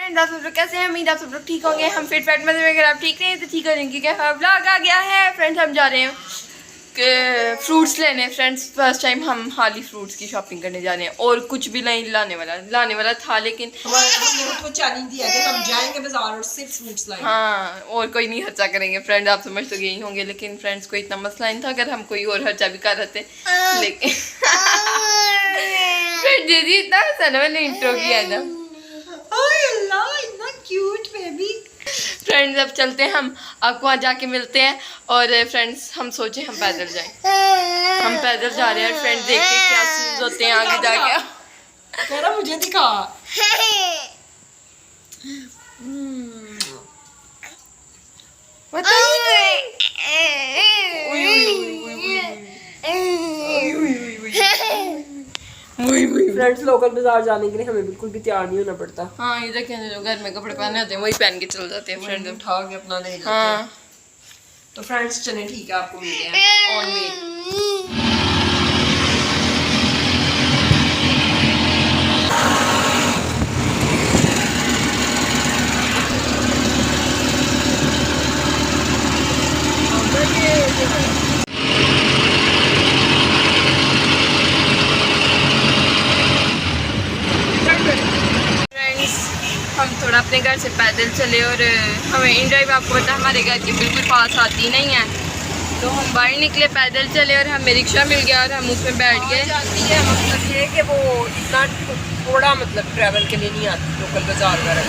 Friends, आप सब लोग कैसे हैं? उम्मीद आप सब लोग ठीक होंगे। हम फिट फैट मजे में, अगर आप ठीक नहीं हैं तो ठीक हो जाएंगे। क्या व्लॉग आ गया है फ्रेंड्स, हम जा रहे हैं फ्रूट्स लेने। फ्रेंड्स फर्स्ट टाइम हम हाली फ्रूट्स की शॉपिंग करने जा रहे हैं और कुछ भी नहीं लाने वाला था, लेकिन हमने चैलेंज दिया कि हम जाएंगे बाजार और सिर्फ फ्रूट्स लाएंगे। हाँ, और कोई नहीं खर्चा करेंगे। फ्रेंड्स आप समझ तो गए ही होंगे, लेकिन फ्रेंड्स को इतना मसला नहीं था अगर हम कोई और खर्चा भी कर रहे थे, लेकिन दीदी इतना हंसा ना मैंने इंट्रो किया था। Cute baby. फ्रेंड्स अब चलते हैं, हम आपको वहाँ जाके मिलते हैं। और फ्रेंड्स हम सोचे हम पैदल जाएं, हम पैदल जा रहे हैं। फ्रेंड्स देखते हैं क्या सीन्स होते हैं आगे जाके। कह रहा मुझे दिखा। फ्रेंड्स लोकल बाजार जाने के लिए हमें बिल्कुल भी तैयार नहीं होना पड़ता। हाँ, ये देखें जो घर में कपड़े पहने होते हैं वही पहन के चल जाते हैं फ्रेंड्स, उठा के अपना ले जाते हैं। हाँ तो फ्रेंड्स चलें, ठीक है, आपको मिलते हैं ऑन वे। हम थोड़ा अपने घर से पैदल चले और हमें इन ड्राइव आपको पता है हमारे घर के बिल्कुल पास आती नहीं है, तो हम बाहर निकले, पैदल चले और हमें रिक्शा मिल गया और हम उसमें बैठ गए। जाती है मतलब ये कि वो इतना थोड़ा मतलब ट्रैवल के लिए नहीं आती लोकल बाजार वगैरह।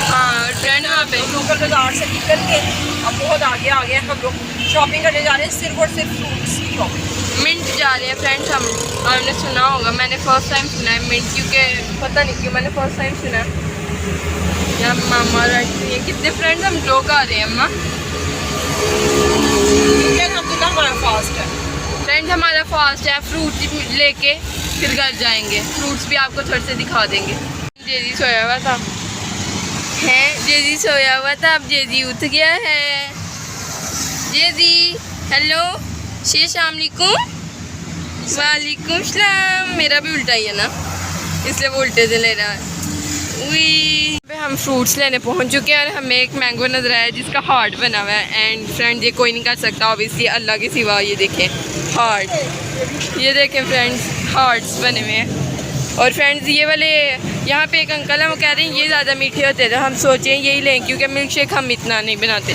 हाँ, ट्रेंड वहाँ पे लोकल बाजार से निकल के अब बहुत आगे आ गए, हम लोग शॉपिंग करने जा रहे हैं, सिर्फ और सिर्फ फ्रूट्स की शॉपिंग। मिंट जा रहे हैं फ्रेंड्स हम। आपने सुना होगा, मैंने फर्स्ट टाइम सुना है मिंट, क्योंकि पता नहीं क्यों मैंने फर्स्ट टाइम सुना है। या मामा ये कितने फ्रेंड्स हम लोग आ रहे हैं अम्मा। अलहमदुलिल्लाह हमारा फास्ट है फ्रेंड्स, हमारा फास्ट है। फ्रूट लेके फिर घर जाएंगे, फ्रूट्स भी आपको थोड़े से दिखा देंगे। जेजी सोया हुआ था जेजी सोया हुआ था, अब जेजी उठ गया है। जेजी हेलो, अस्सलाम वालेकुम। वालेकुम सलाम। मेरा भी उल्टा ही है ना, इसलिए वो उल्टे से ले रहा है। हम फ्रूट्स लेने पहुंच चुके हैं और हमें एक मैंगो नजर आया जिसका हार्ट बना हुआ है। एंड फ्रेंड ये कोई नहीं कर सकता ऑब्वियसली अल्लाह के सिवा। ये देखें हार्ट, ये देखें फ्रेंड्स हार्ट्स बने हुए हैं। और फ्रेंड्स ये वाले यहाँ पे एक अंकल हैं, वो कह रहे हैं ये ज़्यादा मीठे होते हैं, तो हम सोचें यही लें क्योंकि मिल्क शेक हम इतना नहीं बनाते।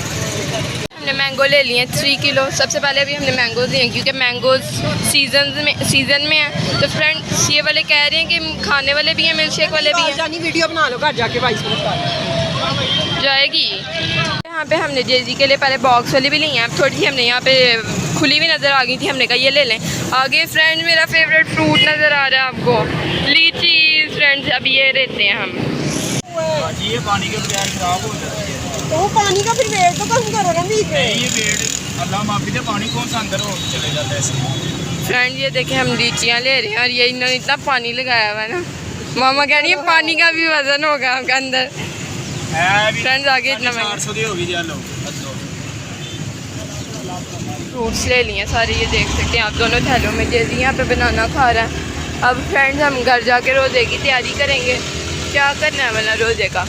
हमने मैंगो ले लिए 3 किलो। सबसे पहले अभी हमने मैंगोज़ लिए क्योंकि मैंगोज़ सीज़न में है। तो फ्रेंड्स ये वाले कह रहे हैं कि खाने वाले भी हैं, मिल्क शेक वाले भी हैं। जानी वीडियो बना लो घर जाके, भाई जाएगी। यहाँ पे हमने जेजी के लिए पहले बॉक्स वाली भी ली हैं, अब थोड़ी सी हमने यहाँ पे खुली हुई नज़र आ गई थी, हमने कहा ये ले लें। आगे फ्रेंड्स मेरा फेवरेट फ्रूट नज़र आ रहा है आपको, लीची। फ्रेंड्स अब ये लेते हैं हम। ये पानी के बगैर खराब हो जाती है, तो पानी का फिर वेट तो कम करो ना। नहीं ये वेट अल्लाह माफी दे, पानी कौन सा अंदर हो चले जाता है ऐसे। फ्रेंड ये देखें हम लीचियाँ ले रहे हैं और ये इन्होंने इतना पानी लगाया हुआ है ना, मामा कह रही है पानी का भी वजन होगा आपका अंदर। फ्रेंड्स आगे इतना 400 की होगी। चलो फ्रूट्स ले लिए सारे, ये देख सकते हैं आप दोनों थैलों में। जेजी यहाँ पे बनाना खा रहा है। अब फ्रेंड्स हम घर जाके रोज़े की तैयारी करेंगे। क्या करना है वाला रोज़े का,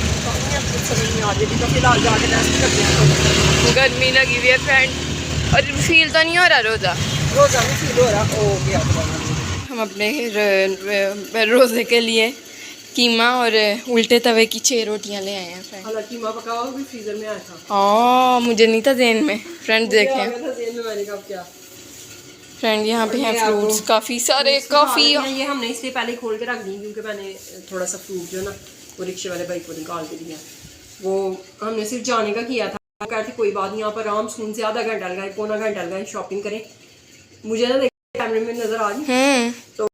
गर्मी लगी हुई है फ्रेंड और फील तो नहीं हो रहा रोज़ा नहीं फील हो रहा। हो गया हम अपने रोज़े के लिए कीमा और उल्टे तवे की 6 रोटियां ले आए हैं फ्रेंड। कीमा पका हुआ भी फ्रीजर में आया था। हाँ मुझे नहीं था ज़हन में। फ्रेंड देखें क्या फ्रेंड यहाँ पे हैं फ्रूट्स काफ़ी सारे, काफ़ी। ये हमने इसलिए पहले खोल के रख दी क्योंकि मैंने थोड़ा सा फ्रूट जो ना वो रिक्शे वाले भाई को निकाल के दिया। वो हमने सिर्फ जाने का किया था, कहते कोई बात नहीं, यहाँ पर आराम सुकून से आधा घंटा लगाए, पौना घंटा लगाए, शॉपिंग करें। मुझे ना कैमरे में नजर आ रही, तो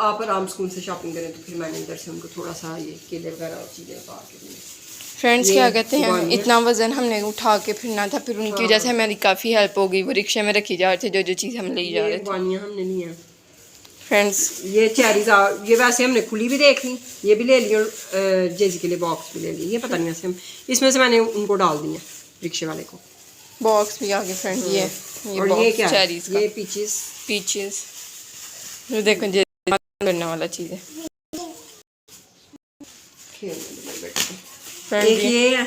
आप आराम सुकून से शॉपिंग करें। तो फिर मैंने इधर से उनको थोड़ा सा ये केले वगैरह और चीज़ें पा के दी। फ्रेंड्स क्या कहते हैं, इतना वज़न हमने उठा के फिरना था, फिर उनकी वजह से हमारी काफ़ी हेल्प हो गई। वो रिक्शे में रखी जा रही थी जो चीज़ हम ले जा रहे थे। हमने ली है फ्रेंड्स ये चेरीज, ये वैसे हमने खुली भी देख ली, ये भी ले ली और जेजी के लिए बॉक्स भी ले ली। ये पता नहीं ऐसे हम इसमें से मैंने उनको डाल दिया रिक्शे वाले को। बॉक्स भी आगे फ्रेंड ये और ये क्या चेरीज का, ये पीचेस जो देखो करने वाला चीज़ है। एक ये है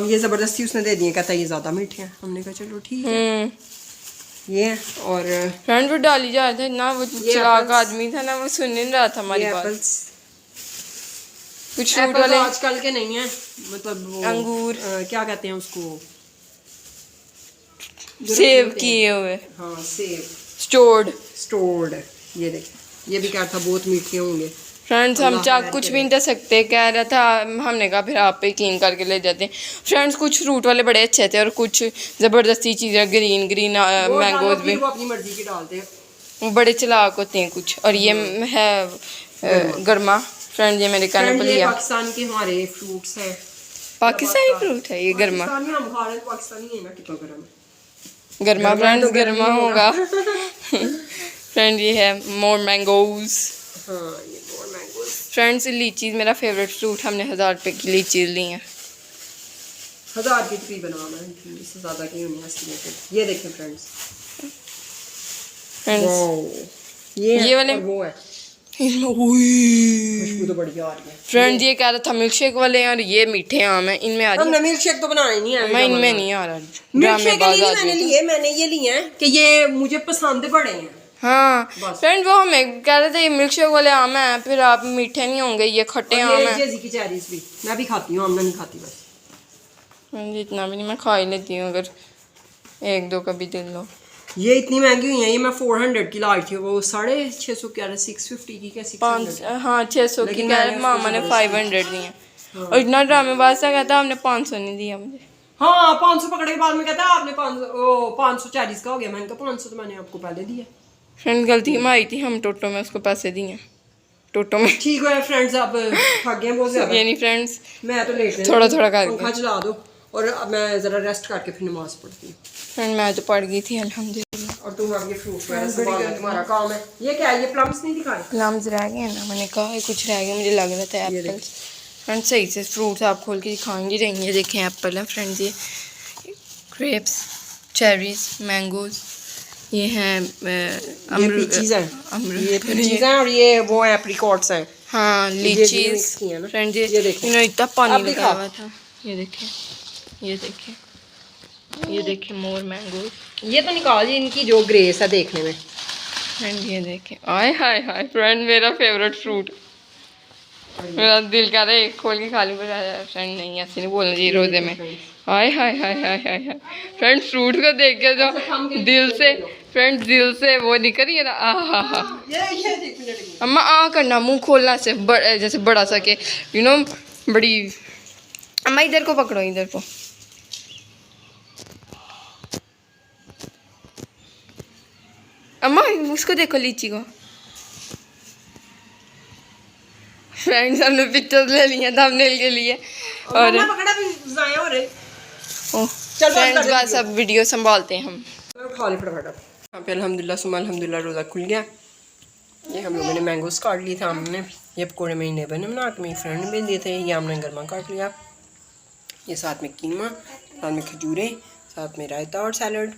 ये ज़बरदस्ती उसने दे दिए, कहता है ये ज़्यादा मीठे हैं। हमने कहा चलो ठीक है। ये है और फ्रेंड वो डाली जा रहा था ना, वो चालाक आदमी था ना, वो सुन नहीं रहा था हमारी बात। कुछ फ्रूट वाले आजकल के नहीं है, मतलब वो अंगूर क्या कहते हैं उसको, सेव किए हुए। हाँ सेव स्टोर्ड। ये देखिए, ये भी क्या था, बहुत मीठे होंगे। फ्रेंड्स हम चाक कुछ भी नहीं कर सकते, कह रहा था, हमने कहा फिर आप पे क्लीन करके ले जाते हैं। फ्रेंड्स कुछ फ्रूट वाले बड़े अच्छे थे और कुछ ज़बरदस्ती चीज़ें ग्रीन मैंगोज भी वो अपनी मर्जी की डालते हैं, वो बड़े चालाक होते हैं कुछ। और ये है गर्मा। फ्रेंड ये मेरे कहने पर लिया, पाकिस्तान के हमारे फ्रूट्स हैं, पाकिस्तानी फ्रूट है ये गर्मा। हम खा रहे हैं, पाकिस्तानी है ना, कितना गर्मा फ्रेंड्स गर्मा होगा। फ्रेंड ये है मोर मैंगोज। हाँ ये मोर मैंगोज। फ्रेंड्स लीचीज मेरा फेवरेट फ्रूट, हमने 1000 रुपये की लीचीज ली हैं। 1000 की तकरीबन आना है, इससे ज़्यादा की होनी है। ये देखें फ्रेंड्स, ये वाले वो है, खुशबू तो बढ़िया आ रही है। फ्रेंड ये कह रहा था मिल्क शेक वाले हैं और ये मीठे आम है, इनमें आ रही हमने मिल्क शेक तो बनाए नहीं है, मैं इनमें नहीं आ रहा। मिल्क शेक मैंने ये लिए हैं कि ये मुझे पसंद पड़े हैं। हाँ फ्रेंड वो हमें कह रहे थे ये मिल्क शेक वाले आम हैं, फिर आप मीठे नहीं होंगे, ये खट्टे आम हैं। जेजी की चेरीज भी मैं भी खाती हूँ, आमना नहीं खाती बस। इतना भी नहीं, मैं खा ही लेती हूँ अगर एक दो कभी दिल लो। ये इतनी महंगी हुई है, ये मैं 400 की लाई थी, वो 650 कह रहे, 650 की क्या 600? हाँ 600 की कह रहे, मामा ने 500 दी हैं। और इतना ड्रामेबाज सा कहता हमने 500 नहीं दिया मुझे। हाँ 500 पकड़े के बाद में कहता आपने 500 चालीस का हो गया। मैंने कहा 500 तो मैंने आपको पहले दिया। फ्रेंड गलती हमारी थी, हम टोटो में उसको पैसे दिए, टोटो में। ठीक है फ्रेंड्स, आप थक गए बहुत ज़्यादा। ये नहीं फ्रेंड्स, मैं तो लेट थोड़ा थोड़ा करके पंखा चला दो और अब मैं ज़रा रेस्ट करके फिर नमाज पढ़ती हूँ। फ्रेंड मैं तो पढ़ गई थी अल्हम्दुलिल्लाह। और तुम अब ये फ्रूट वगैरह संभालना तुम्हारा काम है। ये क्या है, ये प्लम्स नहीं दिखाए? प्लम्स रह गए ना, मैंने कहा कुछ रह गया, मुझे लग रहा था एप्पल्स। फ्रेंड सही से फ्रूट्स आप खोल के दिखाएंगी रहेंगे। देखें एप्पल है फ्रेंड्स, ये ग्रेप्स, चेरीज, मैंगोज, ये हैं पीचीज हैं, ये पीचीज हैं और ये वो एप्रिकॉट्स हैं। हाँ लीचीज। फ्रेंड ये इन्होंने इतना पानी लगाया हुआ था। ये देखें, ये देखें, ये देखें मोर मैंगोज। ये तो निकाल इनकी जो ग्रेस है देखने में। फ्रेंड ये देखें, आय हाय हाय फ्रेंड मेरा फेवरेट फ्रूट। मेरा दिल कर रहा है खोल के खा लूँ, फ्रेंड नहीं ऐसे नहीं बोलना चाहिए रोजे में। हाय हाय हाय हाय हाय हाय फ्रेंड फ्रूट को देख के जो दिल से, फ्रेंड दिल से वो निकल रही है ना, अम्मा आ करना, मुंह खोलना से जैसे बड़ा सा के यू नो बड़ी। अम्मा इधर को पकड़ो, इधर को। अम्मा उसको देखो, लीची को। फ्रेंड्स हमने पिक्चर्स ले ली हैं थंबनेल के लिए और फ्रेंड्स बस अब वीडियो संभालते हैं हम। खा ले फटाफट। यहाँ पे अल्हम्दुलिल्लाह सुबह अल्हम्दुलिल्लाह रोज़ा खुल गया। ये हम लोगों ने मैंगोस काट लिए थे, हमने ये पकौड़े महीने बने बना के मेरी फ्रेंड ने भेज दिए थे। ये हमने गर्मा काट लिया, ये साथ में कीमा, साथ में खजूरें, साथ में रायता और सैलड,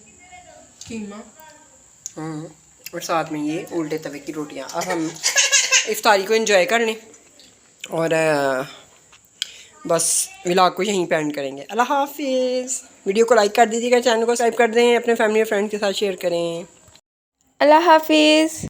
कीमा और साथ में ये उल्टे तवे की रोटियाँ। अब हम इफ्तारी को एंजॉय कर लें और बस व्लॉग को यहीं पे एंड करेंगे। अल्लाह हाफिज़। वीडियो को लाइक कर दीजिएगा, चैनल को सब्सक्राइब कर दें, अपने फैमिली और फ्रेंड के साथ शेयर करें। अल्लाह हाफिज़।